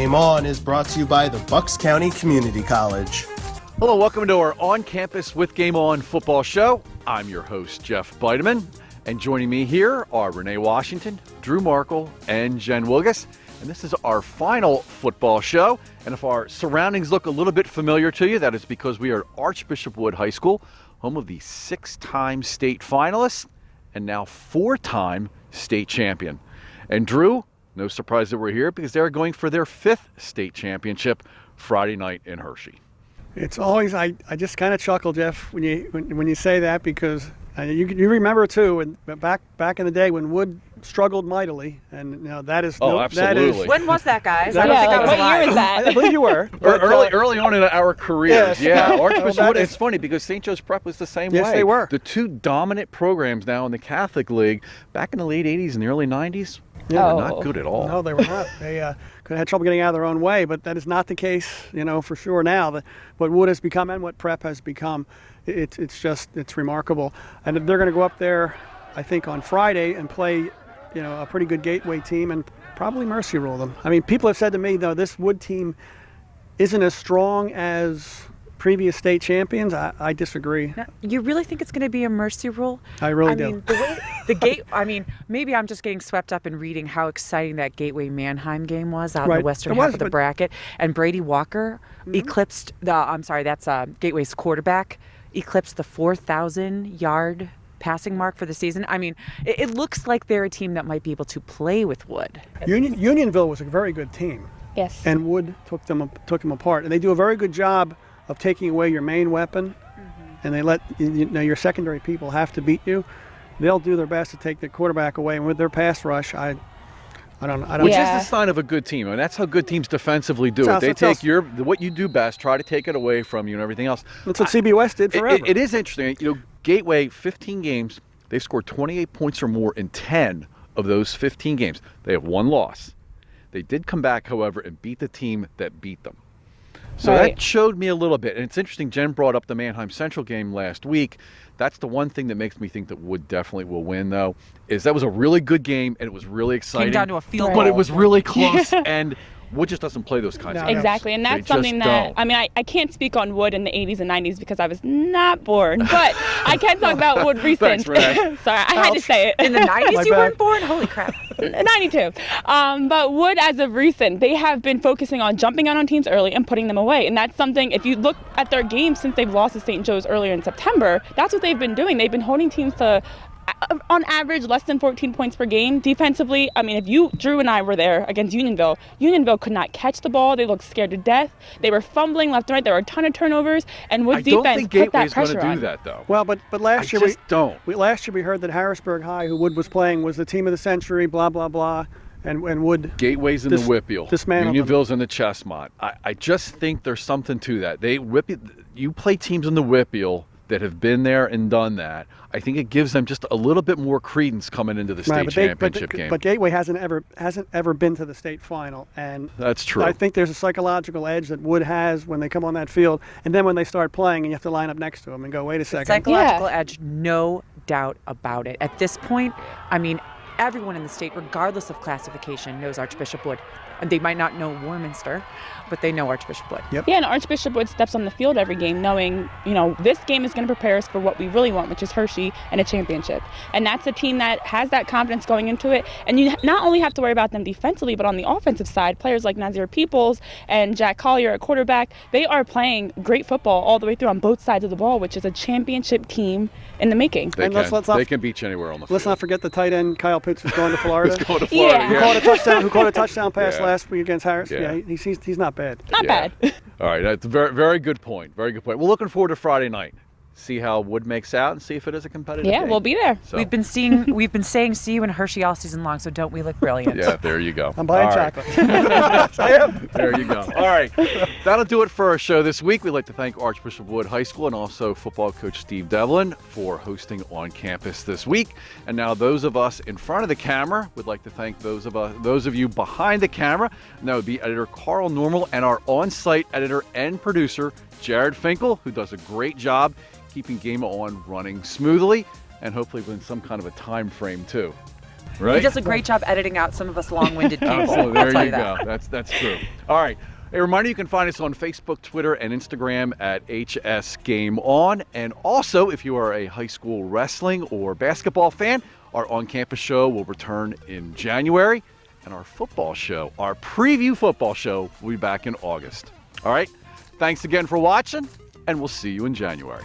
Game On is brought to you by the Bucks County Community College. Hello, welcome to our On Campus with Game On football show. I'm your host, Jeff Beideman, and joining me here are Renee Washington, Drew Markol, and Jen Wielgus. And this is our final football show. And if our surroundings look a little bit familiar to you, that is because we are at Archbishop Wood High School, home of the 6-time state finalists and now 4-time state champion. And Drew, no surprise that we're here because they're going for their 5th state championship Friday night in Hershey. It's always, I just kind of chuckle, Jeff, when you say that, because you remember too, back in the day when Wood struggled mightily, and that is absolutely. When was that, guys? I I don't think I was what alive. year is that? I believe you were. Early on in our careers, Yes. yeah. Well, Archbishop Wood, it's funny because St. Joe's Prep was the same way. Yes, they were. The two dominant programs now in the Catholic League, back in the late 80s and the early 90s, were not good at all. No, they were not. They could have had trouble getting out of their own way, but that is not the case, for sure now. What Wood has become and what Prep has become, it's remarkable. And they're going to go up there, I think, on Friday and play, a pretty good Gateway team and probably mercy rule them. I mean, people have said to me, though, this Wood team isn't as strong as previous state champions. I disagree. Now, you really think it's going to be a mercy rule? I really do. Mean, maybe I'm just getting swept up in reading how exciting that Gateway Mannheim game was out in the western half of the bracket, and Brady Walker eclipsed that's Gateway's quarterback, eclipsed the 4,000-yard passing mark for the season. I mean, it looks like they're a team that might be able to play with Wood. Unionville was a very good team. Yes. And Wood took them apart, and they do a very good job of taking away your main weapon, and they let your secondary people have to beat you. They'll do their best to take the quarterback away, and with their pass rush, I don't. Which is the sign of a good team. I mean, that's how good teams defensively do it. They take what you do best, try to take it away from you, and everything else. That's what CBS did forever. It is interesting. Gateway, 15 games, they've scored 28 points or more in 10 of those 15 games. They have one loss. They did come back, however, and beat the team that beat them. So that showed me a little bit. And it's interesting, Jen brought up the Mannheim Central game last week. That's the one thing that makes me think that Wood definitely will win, though, is that was a really good game, and it was really exciting. Came down to a field goal. But it was really close, and Wood just doesn't play those kinds of games. Exactly, and that's They something just that, don't. I mean, I can't speak on Wood in the 80s and 90s because I was not born, but I can talk about Wood recent. Thanks, Renee. Sorry, I had to say it. In the 90s, you weren't born? Holy crap. 92. But Wood, as of recent, they have been focusing on jumping out on teams early and putting them away. And that's something, if you look at their games since they've lost to St. Joe's earlier in September, that's what they've been doing. They've been holding teams to, on average, less than 14 points per game. Defensively, I mean, if Drew and I were there against Unionville could not catch the ball. They looked scared to death. They were fumbling left and right. There were a ton of turnovers. And Wood's defense put that pressure on. I don't think Gateway's going to do that, though. Well, but last year last year we heard that Harrisburg High, who Wood was playing, was the team of the century, blah, blah, blah. And Wood. Gateway's in the Whippeal. Unionville's in the Chestmont. I just think there's something to that. You play teams in the Whippeal that have been there and done that. I think it gives them just a little bit more credence coming into the state championship game. But Gateway hasn't ever been to the state final, and that's true. I think there's a psychological edge that Wood has when they come on that field, and then when they start playing, and you have to line up next to them and go, wait a second. Psychological edge, no doubt about it. At this point, I mean, everyone in the state, regardless of classification, knows Archbishop Wood. And they might not know Warminster, but they know Archbishop Wood. Yep. Yeah, and Archbishop Wood steps on the field every game knowing, this game is going to prepare us for what we really want, which is Hershey and a championship. And that's a team that has that confidence going into it. And you not only have to worry about them defensively, but on the offensive side, players like Nazir Peoples and Jack Collier at quarterback, they are playing great football all the way through on both sides of the ball, which is a championship team in the making. They can beat you anywhere on the field. Let's not forget the tight end, Kyle Pitts, who's going to Florida. He's going to Florida, Who caught a touchdown pass last week against Harris. Yeah, he's not bad. Not bad. All right, that's a very, very good point. Very good point. We're looking forward to Friday night. See how Wood makes out and see if it is a competitive game. We'll be there. So. We've been saying see you in Hershey all season long, so don't we look brilliant? Yeah, there you go. I'm buying chocolate. I am. There you go. All right. That'll do it for our show this week. We'd like to thank Archbishop Wood High School and also football coach Steve Devlin for hosting On Campus this week. And now those of us in front of the camera would like to thank those of you behind the camera. And that would be editor Carl Normal and our on-site editor and producer Jared Finkel, who does a great job keeping Game On running smoothly and hopefully within some kind of a time frame too. Right? He does a great job editing out some of us long-winded people. Absolutely. I'll tell There you you that. go. That's true. All right. A reminder, you can find us on Facebook, Twitter, and Instagram at HS Game On. And also, if you are a high school wrestling or basketball fan, our on-campus show will return in January. And our football show, our preview football show, will be back in August. All right. Thanks again for watching, and we'll see you in January.